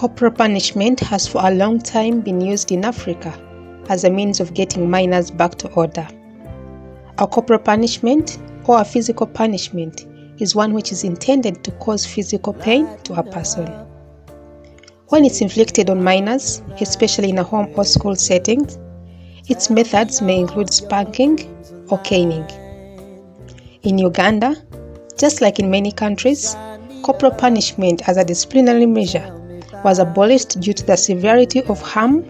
Corporal punishment has for a long time been used in Africa as a means of getting minors back to order. A corporal punishment or a physical punishment is one which is intended to cause physical pain to a person. When it's inflicted on minors, especially in a home or school setting, its methods may include spanking or caning. In Uganda, just like in many countries, corporal punishment as a disciplinary measure was abolished due to the severity of harm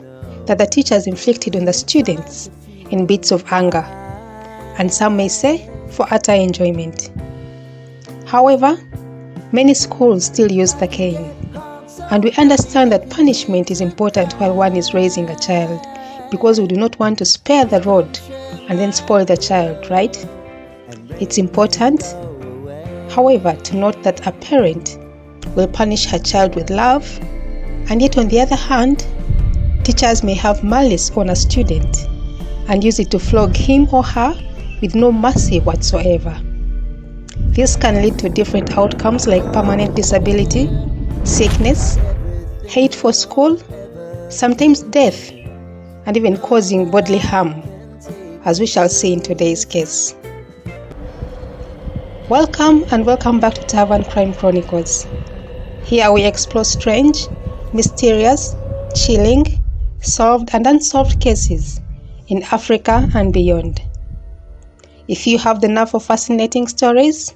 that the teachers inflicted on the students in bits of anger, and some may say for utter enjoyment. However, many schools still use the cane, and we understand that punishment is important while one is raising a child, because we do not want to spare the rod and then spoil the child, right? It's important, however, to note that a parent will punish her child with love, and yet on the other hand, teachers may have malice on a student and use it to flog him or her with no mercy whatsoever. This can lead to different outcomes like permanent disability, sickness, hate for school, sometimes death, and even causing bodily harm, as we shall see in today's case. Welcome back to Tavern Crime Chronicles. Here we explore strange, mysterious, chilling, solved and unsolved cases in Africa and beyond. If you have the nerve for fascinating stories,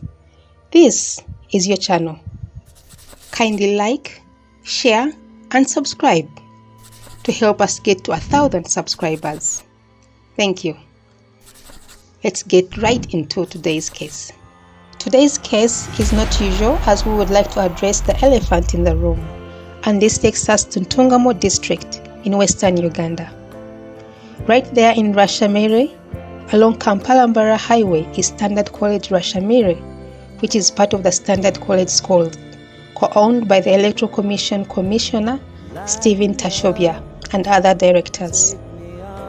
this is your channel. Kindly like, share and subscribe to help us get to 1,000 subscribers. Thank you. Let's get right into today's case. Today's case is not usual, as we would like to address the elephant in the room, and this takes us to Ntungamo district in western Uganda. Right there in Rwashamire, along Kampala-Mbarara Highway, is Standard College Rwashamire, which is part of the Standard College School, co-owned by the Electoral Commission Commissioner Stephen Tashobya and other directors.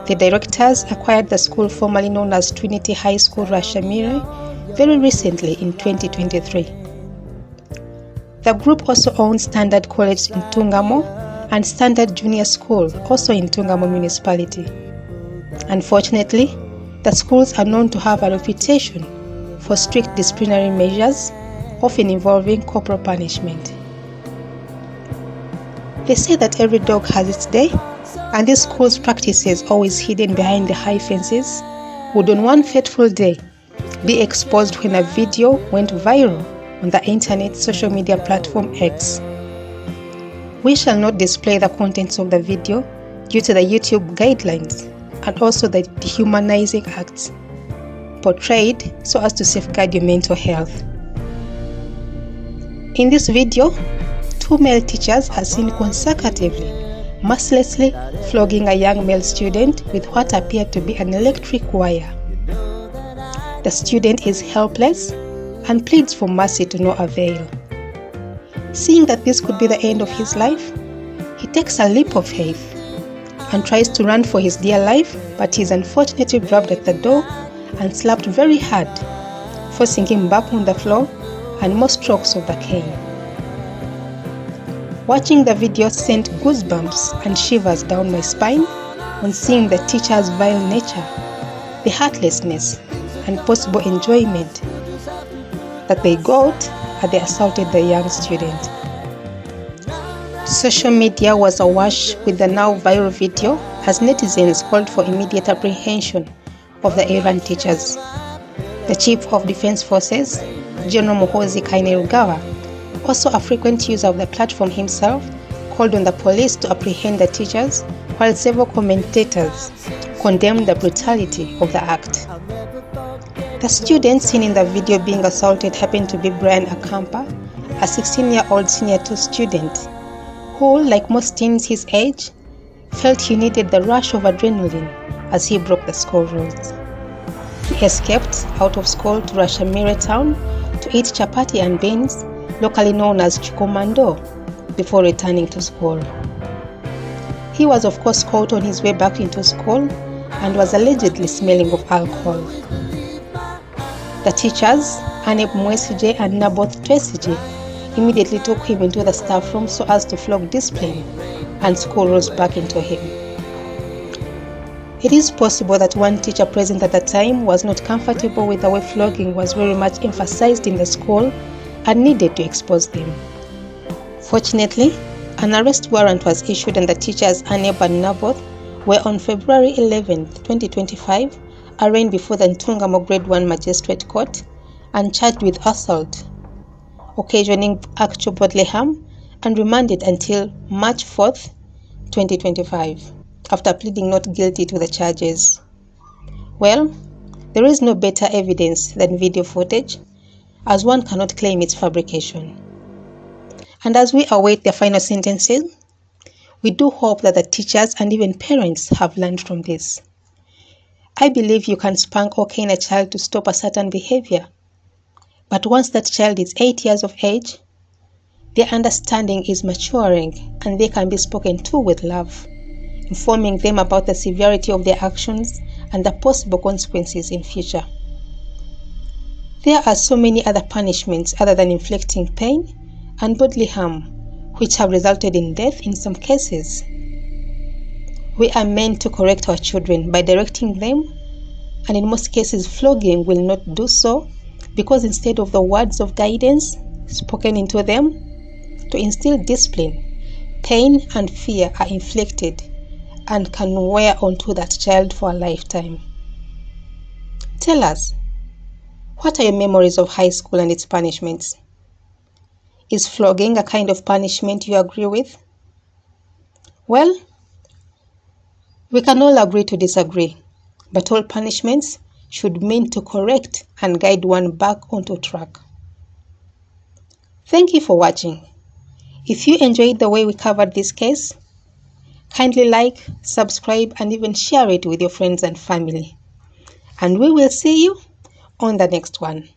The directors acquired the school formerly known as Trinity High School Rwashamire very recently in 2023. The group also owns Standard College in Ntungamo and Standard Junior School, also in Ntungamo Municipality. Unfortunately, the schools are known to have a reputation for strict disciplinary measures, often involving corporal punishment. They say that every dog has its day, and this school's practices, always hidden behind the high fences, would on one fateful day be exposed when a video went viral on the internet social media platform X. We shall not display the contents of the video due to the YouTube guidelines and also the dehumanizing acts portrayed so as to safeguard your mental health. In this video, 2 male teachers are seen consecutively, mercilessly flogging a young male student with what appeared to be an electric wire. The student is helpless and pleads for mercy to no avail. Seeing that this could be the end of his life, he takes a leap of faith and tries to run for his dear life, but he is unfortunately grabbed at the door and slapped very hard, forcing him back on the floor and more strokes of the cane. Watching the video sent goosebumps and shivers down my spine on seeing the teacher's vile nature, the heartlessness and possible enjoyment that they got as they assaulted the young student. Social media was awash with the now viral video as netizens called for immediate apprehension of the errant teachers. The Chief of Defense Forces, General Muhoozi Kainerugaba, also a frequent user of the platform himself, called on the police to apprehend the teachers, while several commentators condemned the brutality of the act. The student seen in the video being assaulted happened to be Brian Akampa, a 16-year-old senior 2 student, who, like most teens his age, felt he needed the rush of adrenaline as he broke the school rules. He escaped out of school to Rwashamire town to eat chapati and beans, locally known as chikomando, before returning to school. He was of course caught on his way back into school and was allegedly smelling of alcohol. The teachers, Aneb Mwesije and Naboth Twesije, immediately took him into the staff room so as to flog discipline and school rules back into him. It is possible that one teacher present at the time was not comfortable with the way flogging was very much emphasized in the school and needed to expose them. Fortunately, an arrest warrant was issued and the teachers Aneb and Naboth were on February 11, 2025, arraigned before the Ntungamo Grade 1 Magistrate Court and charged with assault, occasioning actual bodily harm, and remanded until March 4, 2025, after pleading not guilty to the charges. Well, there is no better evidence than video footage, as one cannot claim its fabrication. And as we await their final sentences, we do hope that the teachers and even parents have learned from this. I believe you can spank or cane a child to stop a certain behavior, but once that child is 8 years of age, their understanding is maturing and they can be spoken to with love, informing them about the severity of their actions and the possible consequences in future. There are so many other punishments other than inflicting pain and bodily harm, which have resulted in death in some cases. We are meant to correct our children by directing them, and in most cases flogging will not do so, because instead of the words of guidance spoken into them to instill discipline, pain and fear are inflicted and can wear onto that child for a lifetime. Tell us, what are your memories of high school and its punishments? Is flogging a kind of punishment you agree with? Well, we can all agree to disagree, but all punishments should mean to correct and guide one back onto track. Thank you for watching. If you enjoyed the way we covered this case, kindly like, subscribe, and even share it with your friends and family. And we will see you on the next one.